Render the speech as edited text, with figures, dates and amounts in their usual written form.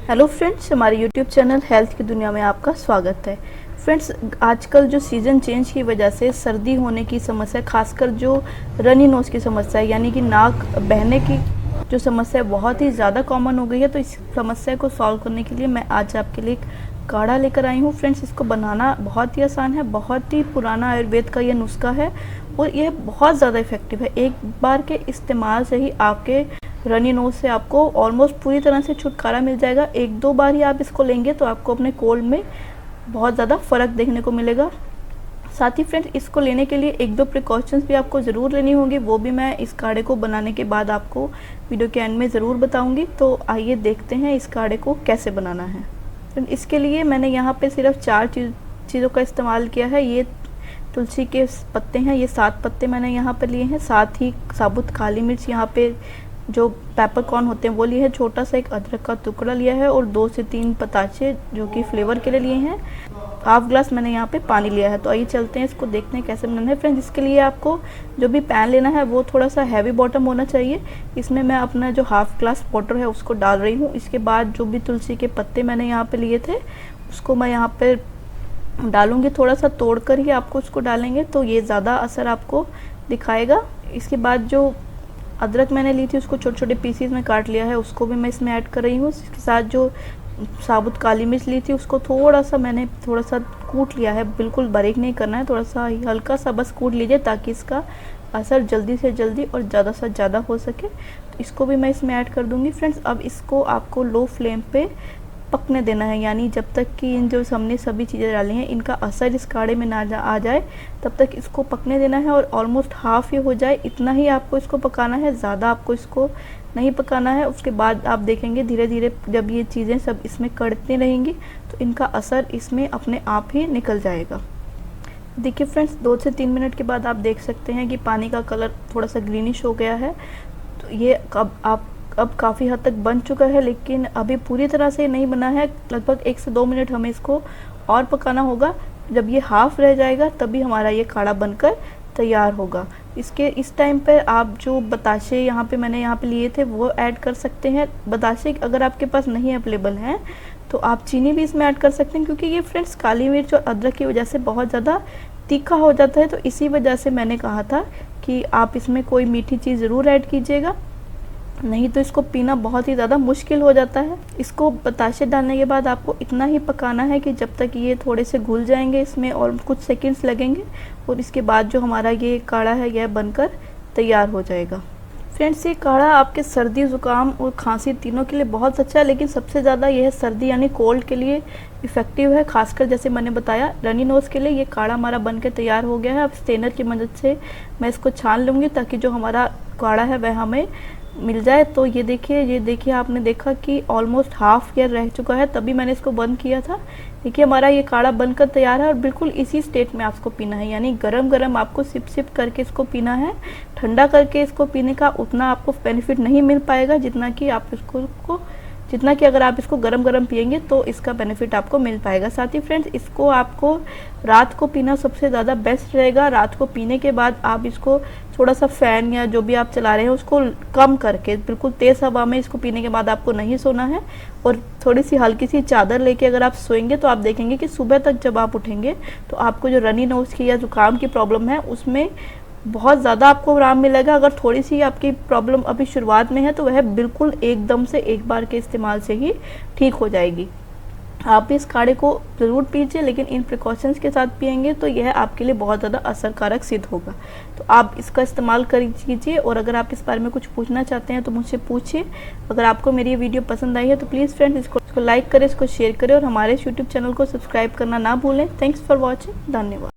Hello friends, हमारे YouTube channel health की दुनिया में आपका स्वागत है। फ्रेंड्स, आजकल जो सीज़न चेंज की वजह से सर्दी होने की समस्या, खासकर जो रनी नोज़ की समस्या है यानी कि नाक बहने की जो समस्या बहुत ही ज़्यादा कॉमन हो गई है, तो इस समस्या को सॉल्व करने के लिए मैं आज आपके लिए एक काढ़ा लेकर आई हूँ। फ्रेंड्स, इसको बनाना बहुत ही आसान है, बहुत ही पुराना आयुर्वेद का यह नुस्खा है और यह बहुत ज़्यादा इफ़ेक्टिव है। एक बार के इस्तेमाल से ही आपके रनी नोज से आपको ऑलमोस्ट पूरी तरह से छुटकारा मिल जाएगा। एक दो बार ही आप इसको लेंगे तो आपको अपने कोल्ड में बहुत ज़्यादा फ़र्क देखने को मिलेगा। साथ ही फ्रेंड्स, इसको लेने के लिए एक दो प्रिकॉशंस भी आपको ज़रूर लेनी होंगी, वो भी मैं इस काढ़े को बनाने के बाद आपको वीडियो के एंड में ज़रूर बताऊंगी। तो आइए देखते हैं इस काढ़े को कैसे बनाना है। फ्रेंड, इसके लिए मैंने यहाँ पे सिर्फ 4 चीज़ों का इस्तेमाल किया है। ये तुलसी के पत्ते हैं, ये 7 पत्ते मैंने यहाँ पर लिए हैं। साथ ही साबुत काली मिर्च, यहाँ पे जो पेपरकॉर्न होते हैं वो लिए हैं। छोटा सा एक अदरक का टुकड़ा लिया है और 2 से 3 पताचे जो कि फ्लेवर के लिए लिए हैं। हाफ ग्लास मैंने यहाँ पे पानी लिया है। तो आइए चलते हैं, इसको देखते हैं कैसे बनाना है। फ्रेंड्स, इसके लिए आपको जो भी पैन लेना है वो थोड़ा सा हैवी बॉटम होना चाहिए। इसमें मैं अपना जो हाफ ग्लास वाटर है उसको डाल रही हूँ। इसके बाद जो भी तुलसी के पत्ते मैंने यहाँ पे लिए थे उसको मैं यहाँ पे डालूंगी। थोड़ा सा तोड़ कर ही आपको उसको डालेंगे तो ये ज़्यादा असर आपको दिखाएगा। इसके बाद जो अदरक मैंने ली थी उसको छोटे छोटे पीसीज में काट लिया है, उसको भी मैं इसमें ऐड कर रही हूँ। इसके साथ जो साबुत काली मिर्च ली थी उसको मैंने थोड़ा सा कूट लिया है, बिल्कुल बारीक नहीं करना है, थोड़ा सा हल्का सा बस कूट लीजिए ताकि इसका असर जल्दी से जल्दी और ज़्यादा से ज़्यादा हो सके। तो इसको भी मैं इसमें ऐड कर दूँगी। फ्रेंड्स, अब इसको आपको लो फ्लेम पे पकने देना है, यानी जब तक कि इन जो हमने सभी चीज़ें डाली हैं इनका असर इस काढ़े में ना आ जाए तब तक इसको पकने देना है। और ऑलमोस्ट हाफ ये हो जाए इतना ही आपको इसको पकाना है, ज़्यादा आपको इसको नहीं पकाना है। उसके बाद आप देखेंगे धीरे धीरे जब ये चीज़ें सब इसमें कड़ती रहेंगी तो इनका असर इसमें अपने आप ही निकल जाएगा। देखिए फ्रेंड्स, 2 से 3 मिनट के बाद आप देख सकते हैं कि पानी का कलर थोड़ा सा ग्रीनिश हो गया है। तो ये अब काफ़ी हद तक बन चुका है, लेकिन अभी पूरी तरह से नहीं बना है। लगभग 1 से 2 मिनट हमें इसको और पकाना होगा। जब ये हाफ रह जाएगा तभी हमारा ये काढ़ा बनकर तैयार होगा। इस टाइम पर आप जो बताशे मैंने यहाँ पे लिए थे वो ऐड कर सकते हैं। बताशे अगर आपके पास नहीं अवेलेबल हैं तो आप चीनी भी इसमें ऐड कर सकते हैं, क्योंकि ये फ्रेंड्स काली मिर्च और अदरक की वजह से बहुत ज़्यादा तीखा हो जाता है। तो इसी वजह से मैंने कहा था कि आप इसमें कोई मीठी चीज़ ज़रूर ऐड कीजिएगा, नहीं तो इसको पीना बहुत ही ज़्यादा मुश्किल हो जाता है। इसको बताशे डालने के बाद आपको इतना ही पकाना है कि जब तक ये थोड़े से घुल जाएंगे, इसमें और कुछ सेकंड्स लगेंगे और इसके बाद जो हमारा ये काढ़ा है यह बनकर तैयार हो जाएगा। फ्रेंड्स, ये काढ़ा आपके सर्दी, ज़ुकाम और खांसी तीनों के लिए बहुत अच्छा है, लेकिन सबसे ज़्यादा यह सर्दी यानी कोल्ड के लिए इफ़ेक्टिव है। खासकर जैसे मैंने बताया रनी नोज़ के लिए ये काढ़ा हमारा बनकर तैयार हो गया है। अब स्ट्रेनर की मदद से मैं इसको छान लूँगी ताकि जो हमारा काढ़ा है वह हमें मिल जाए। तो ये देखिए आपने देखा कि ऑलमोस्ट हाफ ईयर रह चुका है, तभी मैंने इसको बंद किया था। देखिए हमारा ये काढ़ा बनकर तैयार है और बिल्कुल इसी स्टेट में आपको पीना है, यानी गरम गरम आपको सिप सिप करके इसको पीना है। ठंडा करके इसको पीने का उतना आपको बेनिफिट नहीं मिल पाएगा जितना कि अगर आप इसको गरम गरम पिएंगे तो इसका बेनिफिट आपको मिल पाएगा। साथ ही फ्रेंड्स, इसको आपको रात को पीना सबसे ज़्यादा बेस्ट रहेगा। रात को पीने के बाद आप इसको थोड़ा सा फ़ैन या जो भी आप चला रहे हैं उसको कम करके, बिल्कुल तेज़ हवा में इसको पीने के बाद आपको नहीं सोना है और थोड़ी सी हल्की सी चादर लेके अगर आप सोएंगे तो आप देखेंगे कि सुबह तक जब आप उठेंगे तो आपको जो रनी नोज़ की या जुकाम की प्रॉब्लम है उसमें बहुत ज़्यादा आपको आराम मिलेगा। अगर थोड़ी सी आपकी प्रॉब्लम अभी शुरुआत में है तो वह बिल्कुल एकदम से एक बार के इस्तेमाल से ही ठीक हो जाएगी। आप भी इस काढ़े को ज़रूर पीजिए, लेकिन इन प्रिकॉशंस के साथ पिएंगे तो यह आपके लिए बहुत ज़्यादा असरकारक सिद्ध होगा। तो आप इसका इस्तेमाल कीजिए और अगर आप इस बारे में कुछ पूछना चाहते हैं तो मुझसे पूछिए। अगर आपको मेरी ये वीडियो पसंद आई है तो प्लीज़ फ्रेंड्स इसको लाइक करें, इसको शेयर करें और हमारे यूट्यूब चैनल को सब्सक्राइब करना ना भूलें। Thanks for watching. धन्यवाद।